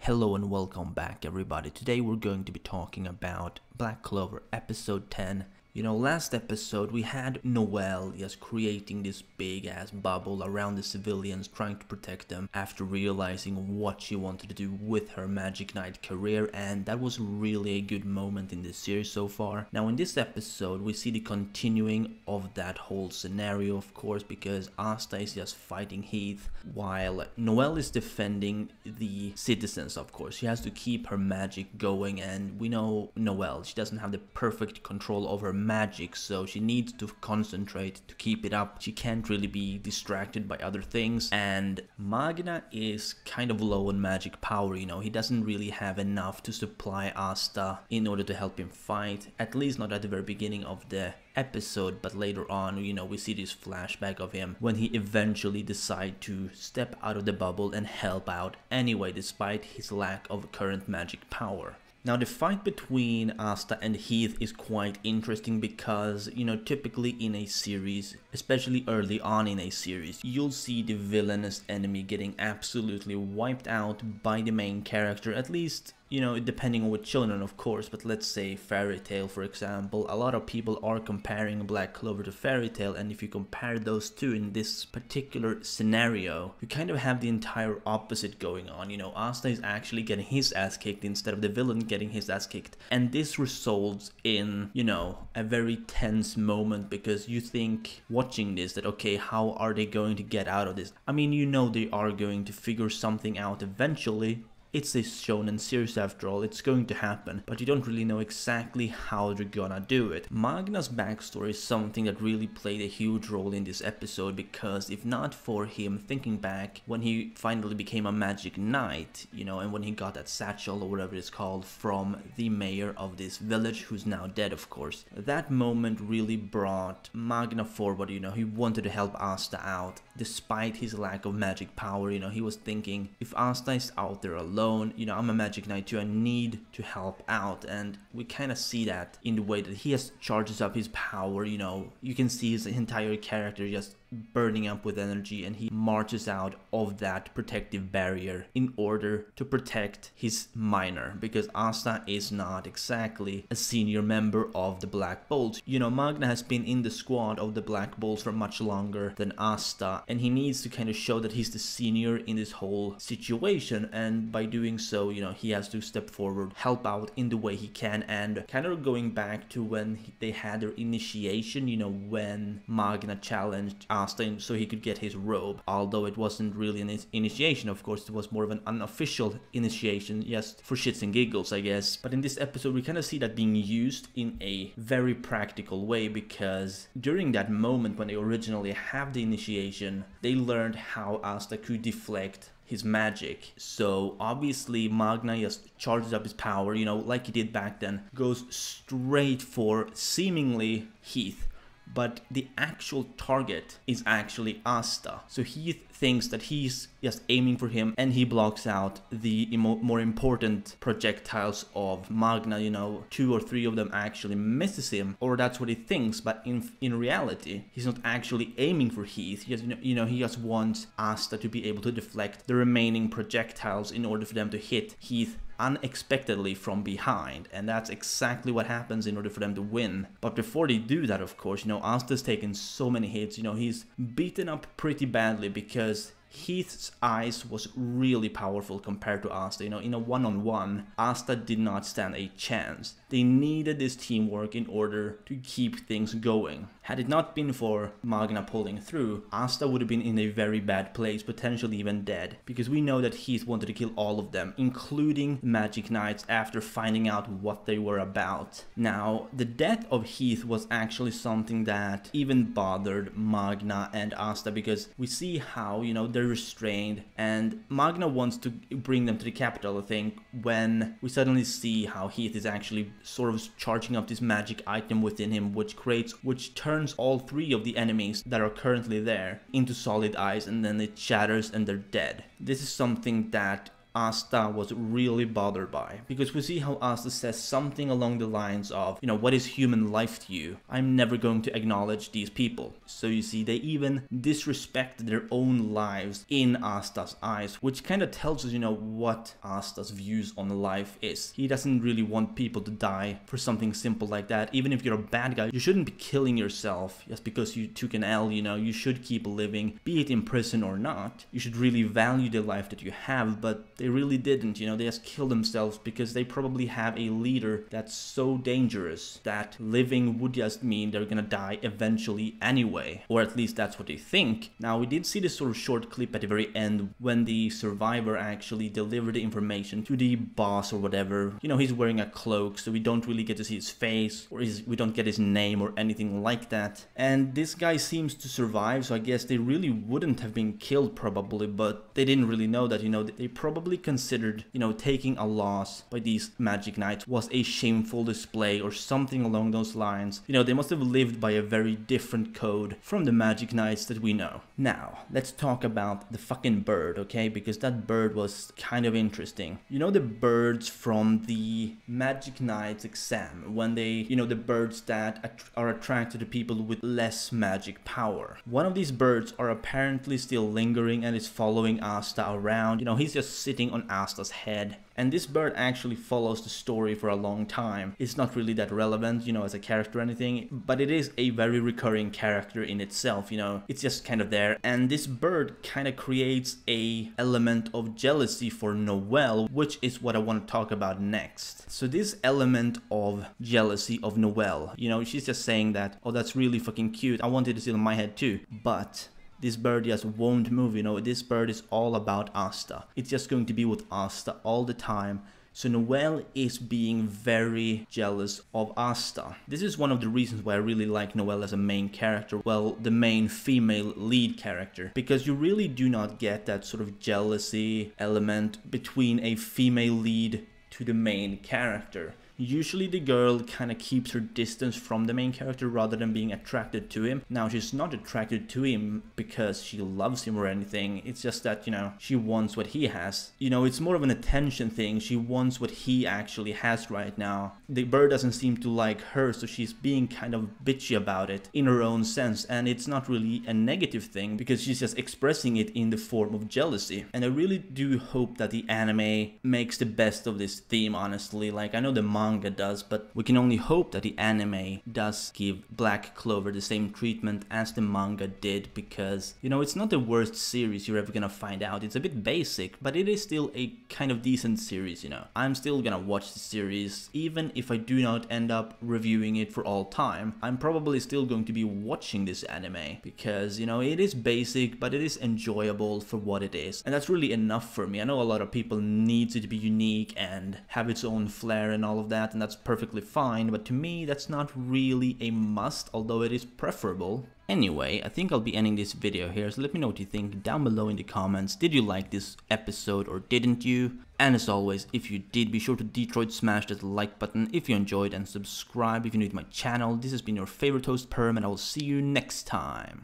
Hello and welcome back everybody. Today we're going to be talking about Black Clover episode 10. Last episode we had Noelle just creating this big ass bubble around the civilians, trying to protect them after realizing what she wanted to do with her Magic Knight career, and that was really a good moment in this series so far. Now in this episode we see the continuing of that whole scenario, of course, because Asta is just fighting Heath while Noelle is defending the citizens. Of course, she has to keep her magic going, and we know Noelle, she doesn't have the perfect control over magic, so she needs to concentrate to keep it up. She can't really be distracted by other things, and Magna is kind of low on magic power. He doesn't really have enough to supply Asta in order to help him fight, at least not at the very beginning of the episode, but later on, we see this flashback of him when he eventually decides to step out of the bubble and help out anyway, despite his lack of current magic power. Now the fight between Asta and Heath is quite interesting because, typically in a series, especially early on in a series, you'll see the villainous enemy getting absolutely wiped out by the main character, at least depending on which shonen, of course. But let's say Fairy Tail, for example. A lot of people are comparing Black Clover to Fairy Tail, and if you compare those two in this particular scenario, you kind of have the entire opposite going on. Asta is actually getting his ass kicked instead of the villain getting his ass kicked. And this results in, a very tense moment, because you think watching this that, okay, how are they going to get out of this? I mean, they are going to figure something out eventually. It's a shonen series after all, it's going to happen, but you don't really know exactly how they're gonna do it. Magna's backstory is something that really played a huge role in this episode, because if not for him thinking back when he finally became a Magic Knight, and when he got that satchel or whatever it's called from the mayor of this village, who's now dead, of course, that moment really brought Magna forward. He wanted to help Asta out despite his lack of magic power. He was thinking, if Asta is out there alone, I'm a Magic Knight too, I need to help out. And we kind of see that in the way that he has charges up his power. You can see his entire character just burning up with energy, and he marches out of that protective barrier in order to protect his minor, because Asta is not exactly a senior member of the Black Bolts. Magna has been in the squad of the Black Bolts for much longer than Asta, and he needs to kind of show that he's the senior in this whole situation, and by doing so, he has to step forward, help out in the way he can. And kind of going back to when they had their initiation, when Magna challenged Asta so he could get his robe, although it wasn't really an initiation, of course. It was more of an unofficial initiation, just for shits and giggles, I guess. But in this episode we kind of see that being used in a very practical way, because during that moment when they originally have the initiation, they learned how Asta could deflect his magic. So obviously Magna just charges up his power, like he did back then, goes straight for seemingly Heath, but the actual target is actually Asta. So Heath thinks that he's just aiming for him, and he blocks out the more important projectiles of Magna. 2 or 3 of them actually misses him, or that's what he thinks, but in reality he's not actually aiming for Heath. He just, he just wants Asta to be able to deflect the remaining projectiles in order for them to hit Heath unexpectedly from behind, and that's exactly what happens in order for them to win. But before they do that, of course, Asta's taken so many hits. He's beaten up pretty badly, because Heath's eyes was really powerful compared to Asta. In a one-on-one, Asta did not stand a chance. They needed this teamwork in order to keep things going. Had it not been for Magna pulling through, Asta would have been in a very bad place, potentially even dead, because we know that Heath wanted to kill all of them, including Magic Knights, after finding out what they were about. Now, the death of Heath was actually something that even bothered Magna and Asta, because we see how, they're restrained, and Magna wants to bring them to the capital, I think, when we suddenly see how Heath is actually sort of charging up this magic item within him, which turns all 3 of the enemies that are currently there into solid ice, and then it shatters and they're dead. This is something that Asta was really bothered by. Because we see how Asta says something along the lines of, you know, what is human life to you? I'm never going to acknowledge these people. So you see, they even disrespect their own lives in Asta's eyes, which kind of tells us, you know, what Asta's views on life is. He doesn't really want people to die for something simple like that. Even if you're a bad guy, you shouldn't be killing yourself just because you took an L, you know. You should keep living, be it in prison or not. You should really value the life that you have, but they really didn't, you know. They just killed themselves because they probably have a leader that's so dangerous that living would just mean they're gonna die eventually anyway, or at least that's what they think. Now, we did see this sort of short clip at the very end when the survivor actually delivered the information to the boss or whatever. You know, he's wearing a cloak, so we don't really get to see his face, or we don't get his name or anything like that. And this guy seems to survive, so I guess they really wouldn't have been killed probably, but they didn't really know that, you know. They probably considered, you know, taking a loss by these magic knights was a shameful display or something along those lines. You know, they must have lived by a very different code from the magic knights that we know. Now, let's talk about the fucking bird, okay? Because that bird was kind of interesting. You know, the birds from the magic knights exam, when they, you know, the birds that are attracted to people with less magic power. One of these birds are apparently still lingering and is following Asta around. You know, he's just sitting on Asta's head. And this bird actually follows the story for a long time. It's not really that relevant, you know, as a character or anything, but it is a very recurring character in itself, you know. It's just kind of there. And this bird kind of creates a element of jealousy for Noelle, which is what I want to talk about next. So this element of jealousy of Noelle, you know, she's just saying that, oh, that's really fucking cute. I wanted to sit on my head too. But this bird just won't move, you know. This bird is all about Asta. It's just going to be with Asta all the time. So Noelle is being very jealous of Asta. This is one of the reasons why I really like Noelle as a main character. Well, the main female lead character. Because you really do not get that sort of jealousy element between a female lead to the main character. Usually the girl kind of keeps her distance from the main character rather than being attracted to him. Now, she's not attracted to him because she loves him or anything. It's just that, you know, she wants what he has. You know, it's more of an attention thing. She wants what he actually has right now. The bird doesn't seem to like her, so she's being kind of bitchy about it in her own sense. And it's not really a negative thing because she's just expressing it in the form of jealousy. And I really do hope that the anime makes the best of this theme, honestly. Like, I know the manga does, but we can only hope that the anime does give Black Clover the same treatment as the manga did, because, you know, it's not the worst series you're ever gonna find out. It's a bit basic, but it is still a kind of decent series, you know. I'm still gonna watch the series, even if I do not end up reviewing it for all time. I'm probably still going to be watching this anime, because, you know, it is basic, but it is enjoyable for what it is. And that's really enough for me. I know a lot of people need it to be unique and have its own flair and all of that, and that's perfectly fine, but to me that's not really a must, although it is preferable. Anyway, I think I'll be ending this video here, so let me know what you think down below in the comments. Did you like this episode or didn't you? And as always, if you did, be sure to Detroit smash that like button if you enjoyed, and subscribe if you're new to my channel. This has been your favorite host, Perm, and I will see you next time.